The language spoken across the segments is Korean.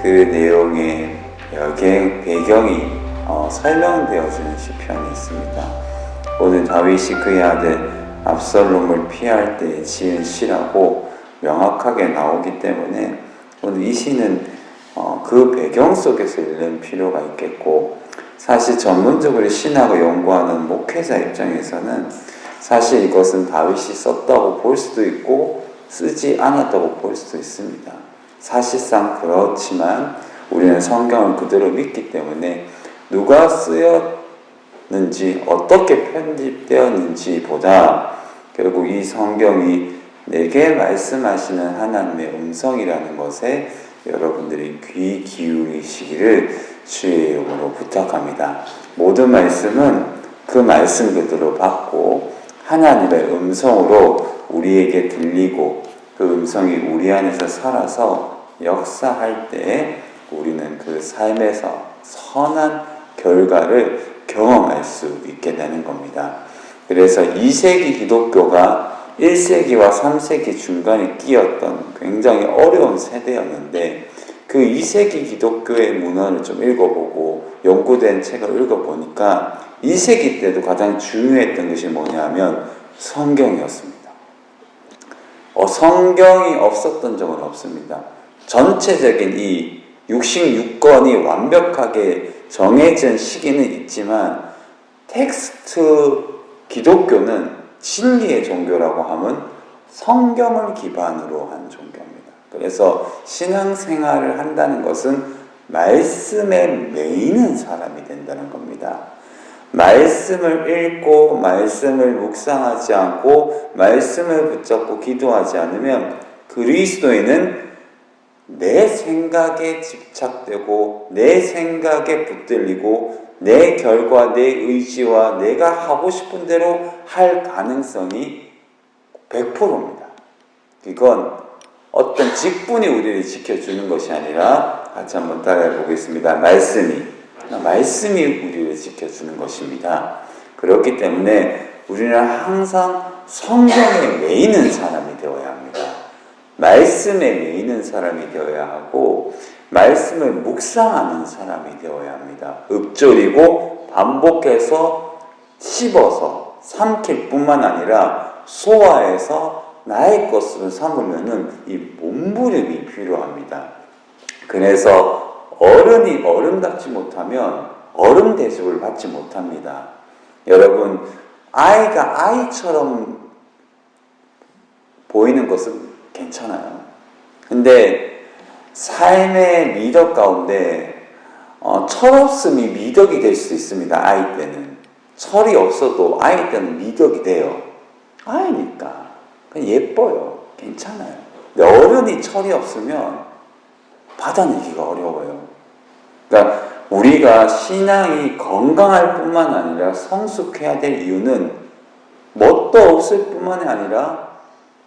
그 내용의 배경이 설명되어지는 시편이 있습니다. 오늘 다윗이 그의 아들 압살롬을 피할 때 지은 시라고 명확하게 나오기 때문에 오늘 이 시는 그 배경 속에서 읽는 필요가 있겠고, 사실 전문적으로 신학을 연구하는 목회자 입장에서는 사실 이것은 다윗이 썼다고 볼 수도 있고 쓰지 않았다고 볼 수도 있습니다. 사실상 그렇지만 우리는 성경을 그대로 믿기 때문에 누가 쓰였는지 어떻게 편집되었는지 보다 결국 이 성경이 내게 말씀하시는 하나님의 음성이라는 것에 여러분들이 귀 기울이시기를 주의 이름으로 부탁합니다. 모든 말씀은 그 말씀 그대로 받고 하나님의 음성으로 우리에게 들리고 그 음성이 우리 안에서 살아서 역사할 때 우리는 그 삶에서 선한 결과를 경험할 수 있게 되는 겁니다. 그래서 2세기 기독교가 1세기와 3세기 중간에 끼었던 굉장히 어려운 세대였는데, 그 2세기 기독교의 문헌을 좀 읽어보고 연구된 책을 읽어보니까 2세기 때도 가장 중요했던 것이 뭐냐면 성경이었습니다. 성경이 없었던 적은 없습니다. 전체적인 이 66권이 완벽하게 정해진 시기는 있지만 텍스트 기독교는 진리의 종교라고 하면 성경을 기반으로 한 종교입니다. 그래서 신앙생활을 한다는 것은 말씀에 매이는 사람이 된다는 겁니다. 말씀을 읽고 말씀을 묵상하지 않고 말씀을 붙잡고 기도하지 않으면 그리스도인은 내 생각에 집착되고 내 생각에 붙들리고 내 결과, 내 의지와 내가 하고 싶은 대로 할 가능성이 100%입니다. 이건 어떤 직분이 우리를 지켜주는 것이 아니라, 같이 한번 따라해 보겠습니다. 말씀이 우리를 지켜주는 것입니다. 그렇기 때문에 우리는 항상 성경에 매이는 사람이 되어야 합니다. 말씀에 매이는 사람이 되어야 하고 말씀을 묵상하는 사람이 되어야 합니다. 읊조리고 반복해서 씹어서 삼킬 뿐만 아니라 소화해서 나의 것으로 삼으면은 이 몸부림이 필요합니다. 그래서 어른이 어른답지 못하면 어른 대접을 받지 못합니다. 여러분, 아이가 아이처럼 보이는 것은 괜찮아요. 근데 삶의 미덕 가운데 철없음이 미덕이 될 수 있습니다. 아이 때는. 철이 없어도 아이 때는 미덕이 돼요. 아이니까 그냥 예뻐요. 괜찮아요. 근데 어른이 철이 없으면 받아내기가 어려워요. 그러니까 우리가 신앙이 건강할 뿐만 아니라 성숙해야 될 이유는 멋도 없을 뿐만이 아니라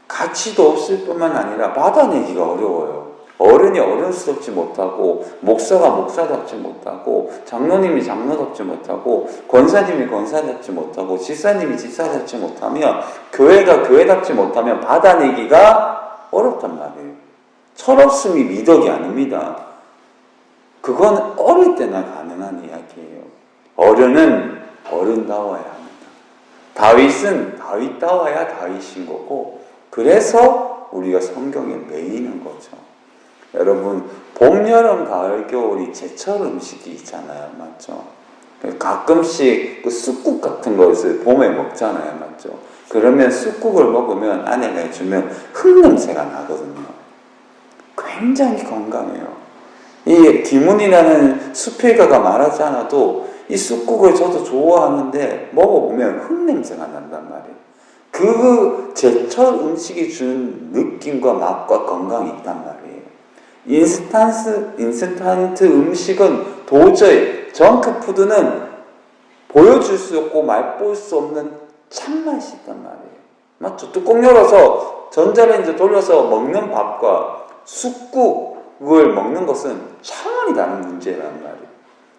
가치도 없을 뿐만 아니라 받아내기가 어려워요. 어른이 어른스럽지 못하고 목사가 목사답지 못하고 장로님이 장로답지 못하고 권사님이 권사답지 못하고 집사님이 집사답지 못하면 교회가 교회답지 못하면 받아내기가 어렵단 말이에요. 철없음이 미덕이 아닙니다. 그건 어릴 때나 가능한 이야기예요. 어른은 어른다워야 합니다. 다윗은 다윗다워야 다윗인 거고, 그래서 우리가 성경에 매이는 거죠. 여러분, 봄, 여름, 가을, 겨울이 제철 음식이 있잖아요. 맞죠? 가끔씩 그 쑥국 같은 것을 봄에 먹잖아요. 맞죠? 그러면 쑥국을 먹으면 아내가 해주면 흙냄새가 나거든요. 굉장히 건강해요. 이 김훈이라는 수필가가 말하지 않아도 이 쑥국을 저도 좋아하는데 먹어보면 흙냄새가 난단 말이에요. 그 제철 음식이 주는 느낌과 맛과 건강이 있단 말이에요. 인스턴트 음식은 도저히, 정크푸드는 보여줄 수 없고 맛볼 수 없는 참맛이 있단 말이에요. 맞죠? 뚜껑 열어서 전자레인지 돌려서 먹는 밥과 쑥국을 먹는 것은 차원이 다른 문제란 말이에요.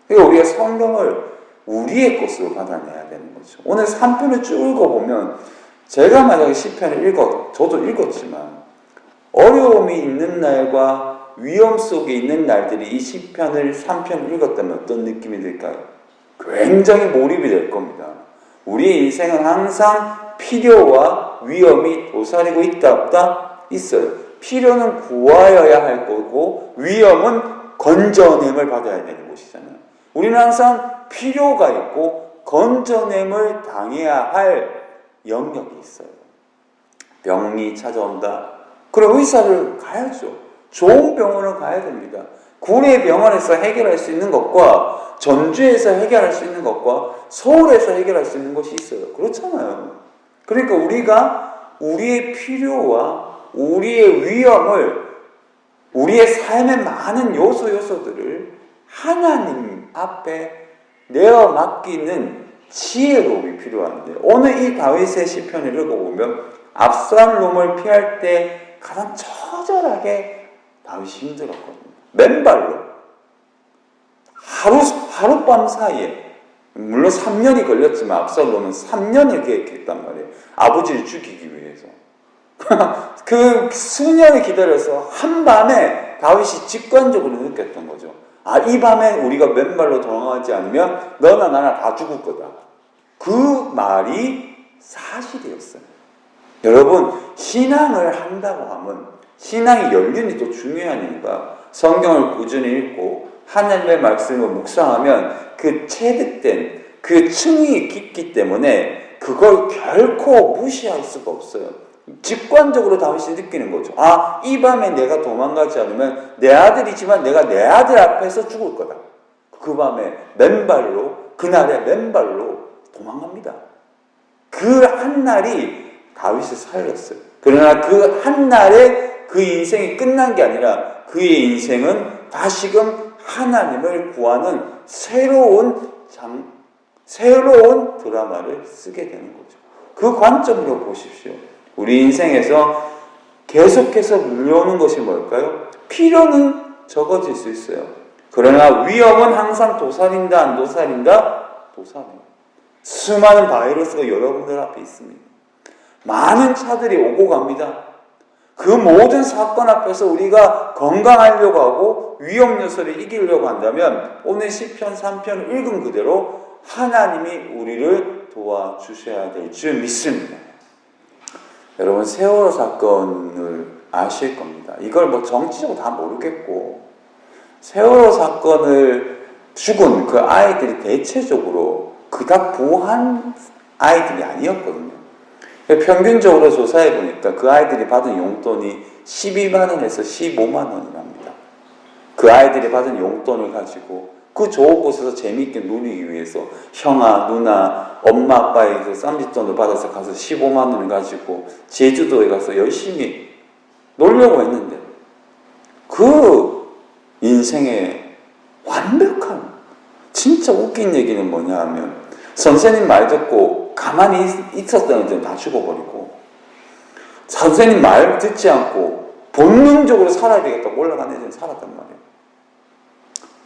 그러니까 우리가 성경을 우리의 것으로 받아내야 되는 거죠. 오늘 3편을 쭉 읽어보면, 제가 만약에 시편을 저도 읽었지만 어려움이 있는 날과 위험 속에 있는 날들이 이 시편을 3편을 읽었다면 어떤 느낌이 들까요? 굉장히 몰입이 될 겁니다. 우리의 인생은 항상 필요와 위험이 도사리고 있다 없다? 있어요. 필요는 구하여야 할 거고 위험은 건져냄을 받아야 되는 곳이잖아요. 우리는 항상 필요가 있고 건져냄을 당해야 할 영역이 있어요. 병이 찾아온다. 그럼 의사를 가야죠. 좋은 병원을 가야 됩니다. 구례 병원에서 해결할 수 있는 것과 전주에서 해결할 수 있는 것과 서울에서 해결할 수 있는 것이 있어요. 그렇잖아요. 그러니까 우리가 우리의 필요와 우리의 위험을, 우리의 삶의 많은 요소들을 하나님 앞에 내어 맡기는 지혜로움이 필요한데, 오늘 이 다윗의 시편을 읽어보면 압살롬을 피할 때 가장 처절하게 다윗이 힘들었거든요. 맨발로 하룻밤 사이에, 물론 3년이 걸렸지만 압살롬은 3년을 계획했단 말이에요. 아버지를 죽이기 위해서. 그 수년을 기다려서 한밤에 다윗이 직관적으로 느꼈던 거죠. 아, 이 밤에 우리가 맨발로 도망하지 않으면 너나 나나 다 죽을 거다. 그 말이 사실이었어요. 여러분, 신앙을 한다고 하면 신앙의 연륜이 또 중요한 이유가 성경을 꾸준히 읽고 하나님의 말씀을 묵상하면 그 체득된 그 층이 깊기 때문에 그걸 결코 무시할 수가 없어요. 직관적으로 다윗이 느끼는 거죠. 아, 이 밤에 내가 도망가지 않으면 내 아들이지만 내가 내 아들 앞에서 죽을 거다. 그 밤에 맨발로, 그날에 맨발로 도망갑니다. 그 한날이 다윗을 살렸어요. 그러나 그 한날에 그 인생이 끝난 게 아니라 그의 인생은 다시금 하나님을 구하는 새로운 드라마를 쓰게 되는 거죠. 그 관점으로 보십시오. 우리 인생에서 계속해서 물려오는 것이 뭘까요? 필요는 적어질 수 있어요. 그러나 위험은 항상 도사린다, 안 도사린다? 도사려요. 수많은 바이러스가 여러분들 앞에 있습니다. 많은 차들이 오고 갑니다. 그 모든 사건 앞에서 우리가 건강하려고 하고 위험 요소를 이기려고 한다면 오늘 시편 3편을 읽은 그대로 하나님이 우리를 도와주셔야 될 줄 믿습니다. 여러분, 세월호 사건을 아실 겁니다. 이걸 뭐 정치적으로 다 모르겠고, 세월호 사건을 죽은 그 아이들이 대체적으로 그닥 부한 아이들이 아니었거든요. 평균적으로 조사해 보니까 그 아이들이 받은 용돈이 12만 원에서 15만 원이랍니다. 그 아이들이 받은 용돈을 가지고 그 좋은 곳에서 재미있게 누리기 위해서 형아, 누나, 엄마, 아빠에게서 쌈짓돈을 받아서 가서 15만 원을 가지고 제주도에 가서 열심히 놀려고 했는데 그 인생의 완벽한, 진짜 웃긴 얘기는 뭐냐 하면 선생님 말 듣고 가만히 있었던 애들은 다 죽어버리고 선생님 말 듣지 않고 본능적으로 살아야 되겠다고 올라간 애들은 살았단 말이에요.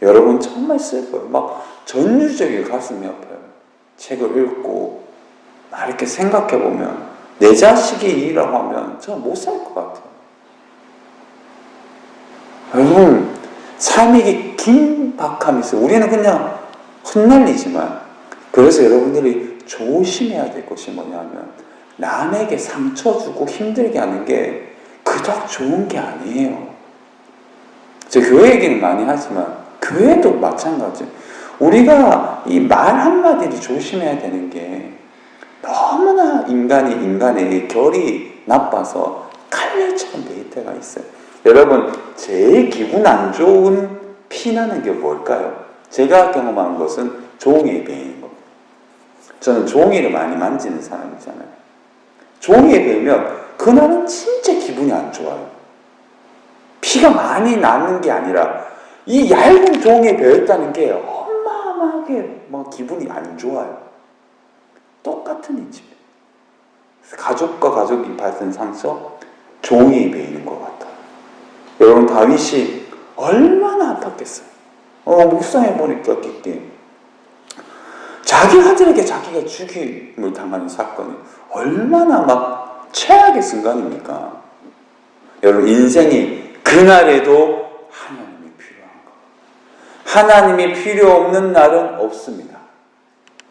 여러분, 정말 슬퍼요. 막 전율적이게 가슴이 아파요. 책을 읽고 막 이렇게 생각해보면 내 자식이 일이라고 하면 저는 못 살 것 같아요. 여러분, 삶이 긴박함이 있어요. 우리는 그냥 흩날리지만, 그래서 여러분들이 조심해야 될 것이 뭐냐면 남에게 상처 주고 힘들게 하는 게 그닥 좋은 게 아니에요. 저 교회 얘기는 많이 하지만 교회도 마찬가지. 우리가 이 말 한마디를 조심해야 되는 게 너무나 인간의 결이 나빠서 칼날처럼 베일 때가 있어요. 여러분, 제일 기분 안 좋은 피나는 게 뭘까요? 제가 경험한 것은 종이에 베이는 겁니다. 저는 종이를 많이 만지는 사람이잖아요. 종이에 베이면 그날은 진짜 기분이 안 좋아요. 피가 많이 나는 게 아니라 이 얇은 종이에 베었다는 게 어마어마하게 기분이 안 좋아요. 똑같은 이치입니다. 가족과 가족이 받은 상처, 종이에 베이는 것 같아요. 여러분, 다윗이 얼마나 아팠겠어요. 묵상해 보니까 자기 아들에게 자기가 죽임을 당하는 사건이 얼마나 막 최악의 순간입니까? 여러분, 인생이 그날에도 하나님이 필요한 거. 하나님이 필요 없는 날은 없습니다.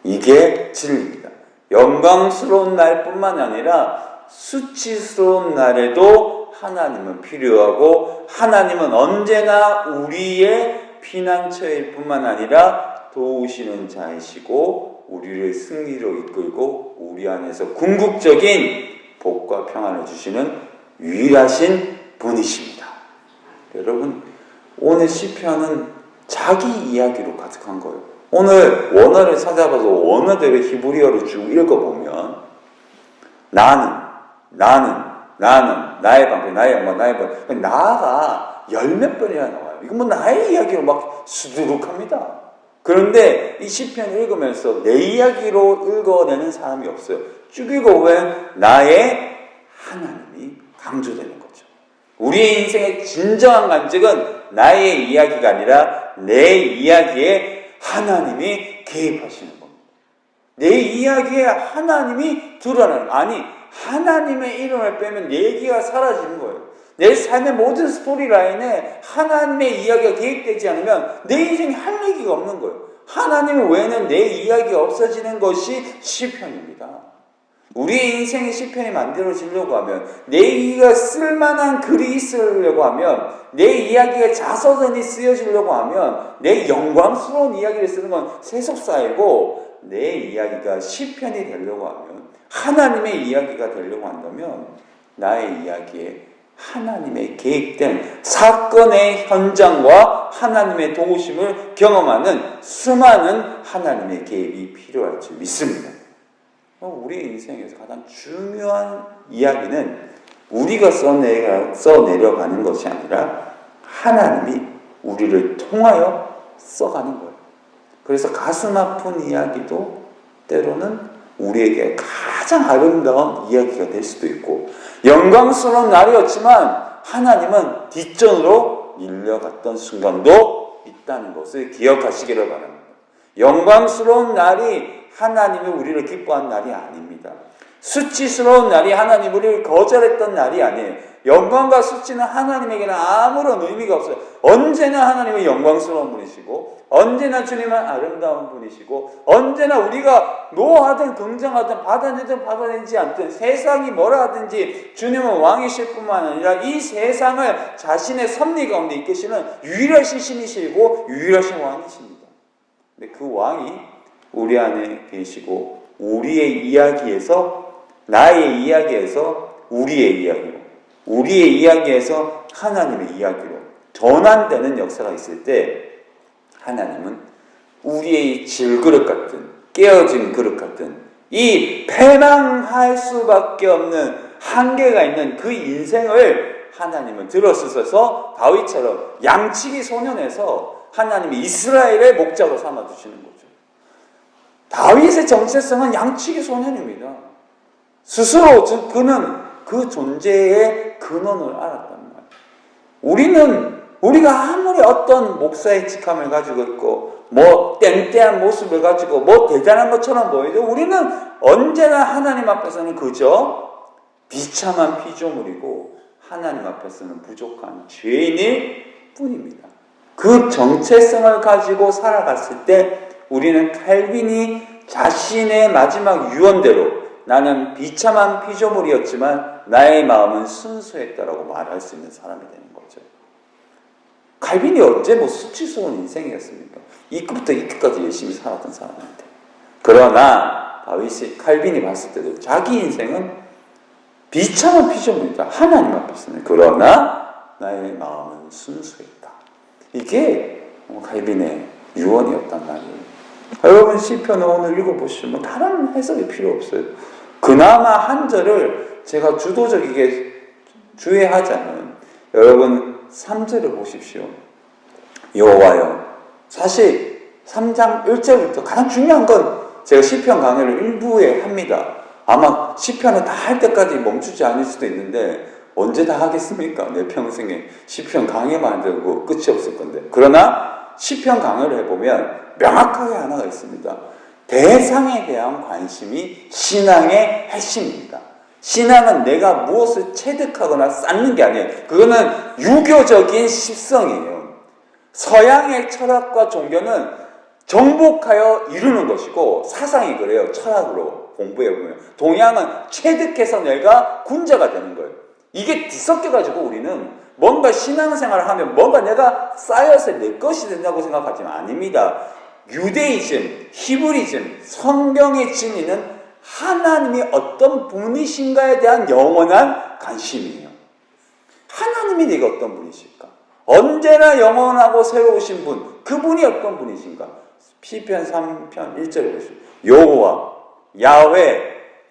이게 진리입니다. 영광스러운 날뿐만 아니라 수치스러운 날에도 하나님은 필요하고 하나님은 언제나 우리의 피난처일 뿐만 아니라 도우시는 자이시고 우리를 승리로 이끌고 우리 안에서 궁극적인 복과 평안을 주시는 유일하신 분이십니다. 여러분, 오늘 시편은 자기 이야기로 가득한 거예요. 오늘 원어를 찾아봐서 원어대로 히브리어를 쭉 읽어보면 나는, 나의 방패, 나의 영광, 나의 방패, 나가 열 몇 번이나 나와요. 이건 뭐 나의 이야기로 막 수두룩합니다. 그런데 이 시편 읽으면서 내 이야기로 읽어내는 사람이 없어요. 쭉 읽어보면 나의 하나님이 강조되는 거죠. 우리의 인생의 진정한 간증은 나의 이야기가 아니라 내 이야기에 하나님이 개입하시는 겁니다. 내 이야기에 하나님이 드러나는, 아니 하나님의 이름을 빼면 내 얘기가 사라지는 거예요. 내 삶의 모든 스토리라인에 하나님의 이야기가 개입되지 않으면 내 인생에 할 얘기가 없는 거예요. 하나님 외에는 내 이야기가 없어지는 것이 시편입니다. 우리의 인생의 시편이 만들어지려고 하면, 내 이야기가 쓸만한 글이 있으려고 하면, 내 이야기가 자서전이 쓰여지려고 하면, 내 영광스러운 이야기를 쓰는 건 세속사이고, 내 이야기가 시편이 되려고 하면, 하나님의 이야기가 되려고 한다면 나의 이야기에 하나님의 개입된 사건의 현장과 하나님의 도우심을 경험하는 수많은 하나님의 개입이 필요할 줄 믿습니다. 우리 인생에서 가장 중요한 이야기는 우리가 써내려가는 것이 아니라 하나님이 우리를 통하여 써가는 거예요. 그래서 가슴 아픈 이야기도 때로는 우리에게 가장 아름다운 이야기가 될 수도 있고, 영광스러운 날이었지만 하나님은 뒷전으로 밀려갔던 순간도 있다는 것을 기억하시기를 바랍니다. 영광스러운 날이 하나님이 우리를 기뻐한 날이 아닙니다. 수치스러운 날이 하나님 우리를 거절했던 날이 아니에요. 영광과 수치는 하나님에게는 아무런 의미가 없어요. 언제나 하나님은 영광스러운 분이시고, 언제나 주님은 아름다운 분이시고, 언제나 우리가 노하든 긍정하든 받아내든 받아내지 않든 세상이 뭐라 하든지 주님은 왕이실 뿐만 아니라 이 세상을 자신의 섭리 가운데 이끄시는 유일하신 신이시고 유일하신 왕이십니다. 근데 그 왕이 우리 안에 계시고 우리의 이야기에서, 나의 이야기에서 우리의 이야기로, 우리의 이야기에서 하나님의 이야기로 전환되는 역사가 있을 때 하나님은 우리의 질그릇 같은, 깨어진 그릇 같은, 이 패망할 수밖에 없는 한계가 있는 그 인생을 하나님은 들어서서 다윗처럼 양치기 소년에서 하나님이 이스라엘의 목자로 삼아주시는 거죠. 다윗의 정체성은 양치기 소년입니다. 스스로 그는 그 존재의 근원을 알았단 말이에요. 우리가 아무리 어떤 목사의 직함을 가지고 있고 뭐 땡땡한 모습을 가지고 뭐 대단한 것처럼 보여도 우리는 언제나 하나님 앞에서는 그저 비참한 피조물이고 하나님 앞에서는 부족한 죄인일 뿐입니다. 그 정체성을 가지고 살아갔을 때 우리는 칼빈이 자신의 마지막 유언대로 나는 비참한 피조물이었지만 나의 마음은 순수했다라고 말할 수 있는 사람이 되는 거죠. 칼빈이 언제 뭐 수치스러운 인생이었습니까? 이 끝부터 이 끝까지 열심히 살았던 사람인데. 그러나 다윗이 칼빈이 봤을 때도 자기 인생은 비참한 피조물이다. 하나님 앞에서는. 그러나 나의 마음은 순수했다. 이게 칼빈의 유언이었단 말이에요. 여러분 시편을 오늘 읽어보시면 다른 해석이 필요 없어요. 그나마 한 절을 제가 주도적이게 주의하자면 여러분 3절을 보십시오. 여호와여. 사실 3장 1절부터 가장 중요한 건 제가 시편 강의를 일부에 합니다. 아마 시편을 다 할 때까지 멈추지 않을 수도 있는데 언제 다 하겠습니까? 내 평생에 시편 강의만 들고 끝이 없을 건데. 그러나 시편 강의를 해보면 명확하게 하나가 있습니다. 대상에 대한 관심이 신앙의 핵심입니다. 신앙은 내가 무엇을 체득하거나 쌓는 게 아니에요. 그거는 유교적인 습성이에요. 서양의 철학과 종교는 정복하여 이루는 것이고, 사상이 그래요. 철학으로 공부해보면. 동양은 체득해서 내가 군자가 되는 거예요. 이게 뒤섞여가지고 우리는 뭔가 신앙생활을 하면 뭔가 내가 쌓여서 내 것이 된다고 생각하지만 아닙니다. 유대이즘, 히브리즘, 성경의 진리는 하나님이 어떤 분이신가에 대한 영원한 관심이에요. 하나님이 내가 어떤 분이실까? 언제나 영원하고 새로우신 분, 그분이 어떤 분이신가? 시편 3편 1절에 보시죠. 여호와, 야훼,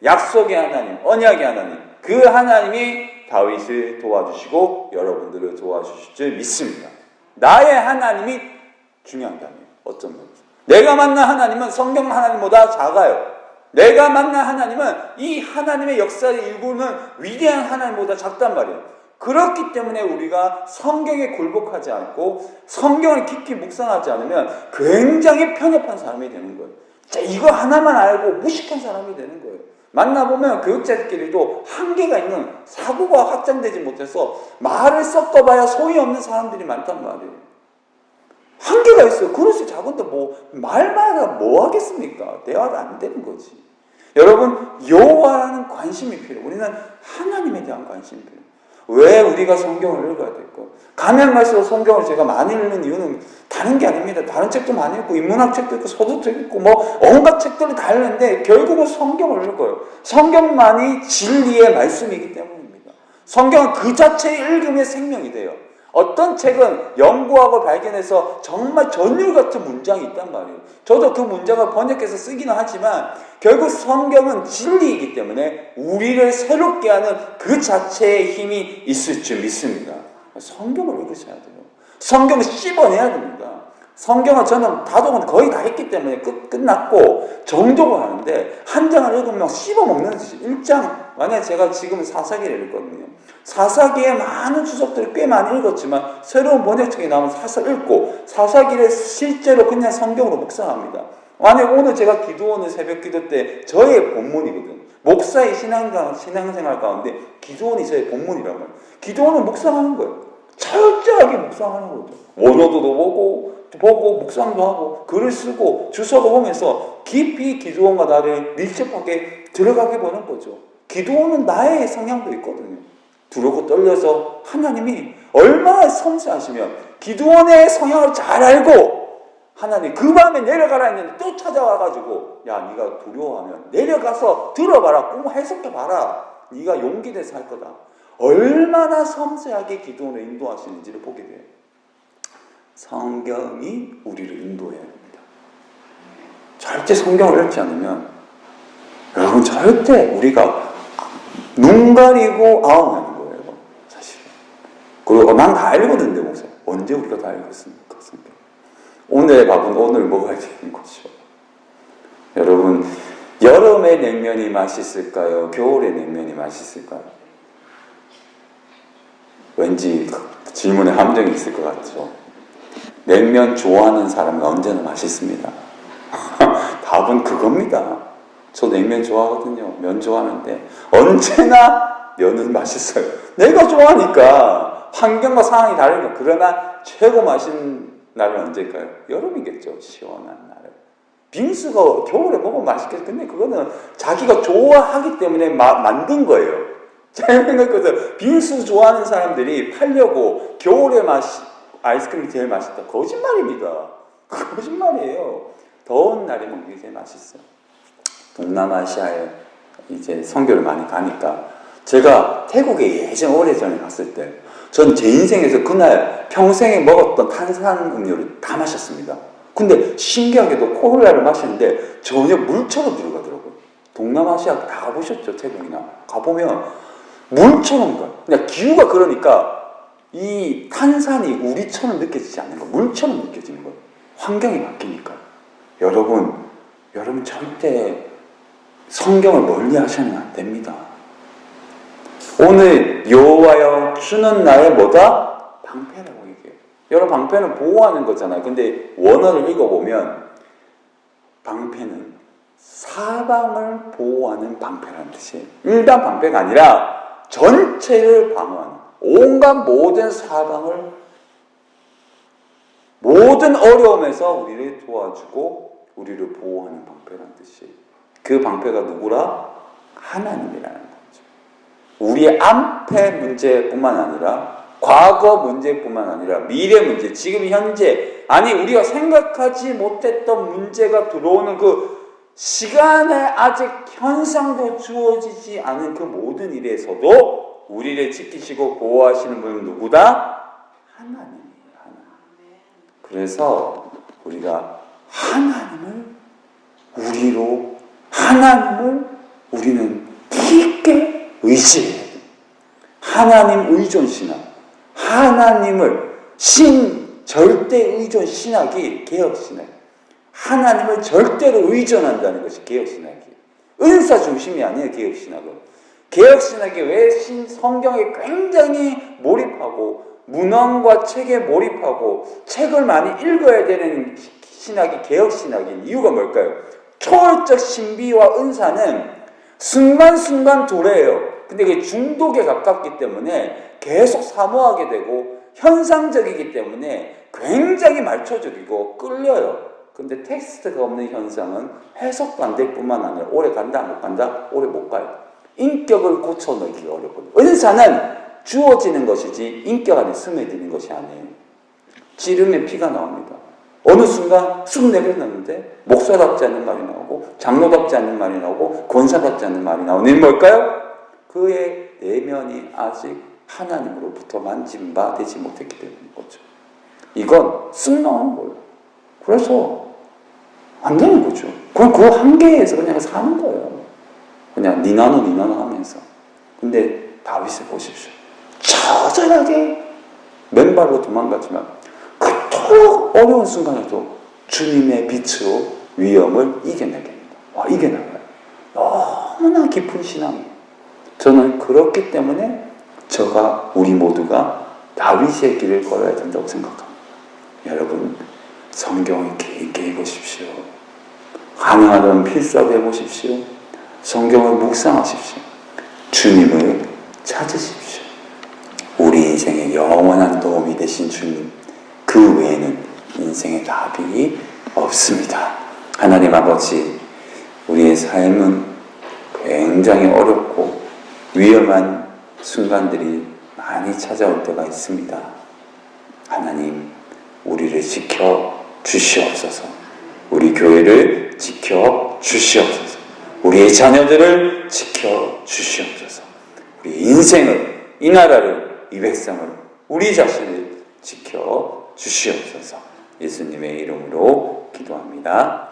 약속의 하나님, 언약의 하나님, 그 하나님이 다윗을 도와주시고 여러분들을 도와주실 줄 믿습니다. 나의 하나님이 중요하다면 어떤 분이죠? 내가 만난 하나님은 성경 하나님보다 작아요. 내가 만난 하나님은 이 하나님의 역사를 일구는 위대한 하나님보다 작단 말이에요. 그렇기 때문에 우리가 성경에 굴복하지 않고 성경을 깊이 묵상하지 않으면 굉장히 편협한 사람이 되는 거예요. 자, 이거 하나만 알고 무식한 사람이 되는 거예요. 만나보면 교육자들끼리도 한계가 있는, 사고가 확장되지 못해서 말을 섞어봐야 소용없는 사람들이 많단 말이에요. 한계가 있어요. 그릇이 작은데 말만 뭐 하겠습니까? 대화가 안 되는 거지. 여러분, 여호와라는 관심이 필요해요. 우리는 하나님에 대한 관심이 필요해요. 왜 우리가 성경을 읽어야 될까? 가면 갈수록 성경을 제가 많이 읽는 이유는 다른 게 아닙니다. 다른 책도 많이 읽고, 인문학 책도 읽고, 소설책 읽고, 온갖 책들을 다 읽는데, 결국은 성경을 읽어요. 성경만이 진리의 말씀이기 때문입니다. 성경은 그 자체의 읽음의 생명이 돼요. 어떤 책은 연구하고 발견해서 정말 전율 같은 문장이 있단 말이에요. 저도 그 문장을 번역해서 쓰기는 하지만 결국 성경은 진리이기 때문에 우리를 새롭게 하는 그 자체의 힘이 있을 줄 믿습니다. 성경을 읽으셔야 돼요. 성경을 씹어내야 됩니다. 성경을 저는 다독은 거의 다 했기 때문에 끝났고 정독을 하는데, 한 장을 읽으면 씹어먹는 듯이 1장, 만약에 제가 지금 사사기를 읽거든요. 사사기에 많은 주석들을 꽤 많이 읽었지만 새로운 번역책이 나오면 사서 읽고, 사사기를 실제로 그냥 성경으로 묵상합니다. 만약에 오늘 제가 기도원을 새벽 기도 때 저의 본문이거든. 목사의 신앙생활 가운데 기도원이 저의 본문이란 말이에요. 기도원을 묵상하는 거예요. 철저하게 묵상하는 거죠. 원어도도 보고 묵상도 하고 글을 쓰고 주석을 보면서 깊이 기도원과 나를 밀접하게 들어가게 보는 거죠. 기도원은 나의 성향도 있거든요. 두렵고 떨려서 하나님이 얼마나 섬세하시면 기도원의 성향을 잘 알고, 하나님 그 밤에 내려가라 했는데 또 찾아와가지고, 야, 네가 두려워하면 내려가서 들어봐라, 꿈 해석해봐라, 네가 용기 내서 할 거다. 얼마나 섬세하게 기도원을 인도하시는지를 보게 돼요. 성경이 우리를 인도해야 합니다. 절대 성경을 읽지 않으면 여러분 절대 우리가 눈 가리고 아웅하는 거예요. 사실은. 그리고 난 다 읽었는데 목사, 언제 우리가 다 읽었습니까? 성경. 오늘의 밥은 오늘 먹어야 되는 거죠. 여러분, 여름의 냉면이 맛있을까요? 겨울의 냉면이 맛있을까요? 왠지 질문에 함정이 있을 것 같죠. 냉면 좋아하는 사람은 언제나 맛있습니다. 답은 그겁니다. 저 냉면 좋아하거든요. 면 좋아하는데 언제나 면은 맛있어요. 내가 좋아하니까 환경과 상황이 다르니까. 그러나 최고 맛있는 날은 언제일까요? 여름이겠죠. 시원한 날은. 빙수가 겨울에 먹으면 맛있겠죠. 근데 그거는 자기가 좋아하기 때문에 만든 거예요. 제가 생각해서 빙수 좋아하는 사람들이 팔려고 겨울에 아이스크림이 제일 맛있다. 거짓말입니다. 거짓말이에요. 더운 날에 먹는 게 제일 맛있어요. 동남아시아에 이제 선교를 많이 가니까, 제가 태국에 예전 오래전에 갔을 때 전 제 인생에서 그날 평생에 먹었던 탄산음료를 다 마셨습니다. 근데 신기하게도 콜라를 마시는데 전혀 물처럼 들어가더라고요. 동남아시아 다 가보셨죠? 태국이나 가보면 물처럼 가요. 그냥 기후가 그러니까 이 탄산이 우리처럼 느껴지지 않는 거, 물처럼 느껴지는 거예요. 환경이 바뀌니까. 여러분 절대 성경을 멀리 하시면 안 됩니다. 오늘 여호와여 주는 나의 뭐다? 방패라고 얘기해요. 여러분, 방패는 보호하는 거잖아요. 근데 원어를 읽어보면 방패는 사방을 보호하는 방패라는 뜻이에요. 일반 방패가 아니라 전체를 방어하는, 온갖 모든 사방을, 모든 어려움에서 우리를 도와주고 우리를 보호하는 방패라는 뜻이에요. 그 방패가 누구라? 하나님이라는 거죠. 우리의 앞의 문제뿐만 아니라 과거 문제뿐만 아니라 미래 문제, 지금 현재, 아니 우리가 생각하지 못했던 문제가 들어오는 그 시간에 아직 현상도 주어지지 않은 그 모든 일에서도 우리를 지키시고 보호하시는 분은 누구다? 하나님이에요. 하나님. 그래서 우리가 하나님을 우리는 깊게 의지해야 돼요. 하나님 의존 신학, 하나님을 절대 의존 신학이 개혁 신학이에요. 하나님을 절대로 의존한다는 것이 개혁 신학이에요. 은사 중심이 아니에요. 개혁 신학은. 개혁 신학이 왜 성경에 굉장히 몰입하고 문헌과 책에 몰입하고 책을 많이 읽어야 되는 신학이 개혁 신학인 이유가 뭘까요? 초월적 신비와 은사는 순간순간 도래해요. 근데 그게 중독에 가깝기 때문에 계속 사모하게 되고 현상적이기 때문에 굉장히 말초적이고 끌려요. 근데 텍스트가 없는 현상은 해석도 안 될 뿐만 아니라 오래 간다 못 간다? 오래 못 가요. 인격을 고쳐넣기가 어렵거든요. 은사는 주어지는 것이지 인격 안에 스며드는 것이 아니에요. 찌르면 피가 나옵니다. 어느 순간 쑥 내려놨는데 목사답지 않은 말이 나오고 장로답지 않은 말이 나오고 권사답지 않은 말이 나오는 이유는 뭘까요? 그의 내면이 아직 하나님으로부터 만진 바 되지 못했기 때문인 거죠. 이건 쑥 나오는 거예요. 그래서 안 되는 거죠. 그럼 그 한계에서 그냥 사는 거예요. 그냥 니나노 하면서. 근데 다윗을 보십시오. 처절하게 맨발로 도망가지만 그토록 어려운 순간에도 주님의 빛으로 위험을 이겨내겠습니다. 이겨나가요. 너무나 깊은 신앙이에요. 저는 그렇기 때문에 우리 모두가 다윗의 길을 걸어야 된다고 생각합니다. 여러분, 성경을 깊게 읽으십시오. 가능하다면 필사도 해보십시오. 성경을 묵상하십시오. 주님을 찾으십시오. 우리 인생에 영원한 도움이 되신 주님, 그 외에는 인생의 답이 없습니다. 하나님 아버지, 우리의 삶은 굉장히 어렵고 위험한 순간들이 많이 찾아올 때가 있습니다. 하나님, 우리를 지켜 주시옵소서. 우리 교회를 지켜 주시옵소서. 우리의 자녀들을 지켜 주시옵소서. 우리 인생을, 이 나라를, 이 백성을, 우리 자신을 지켜 주시옵소서. 예수님의 이름으로 기도합니다.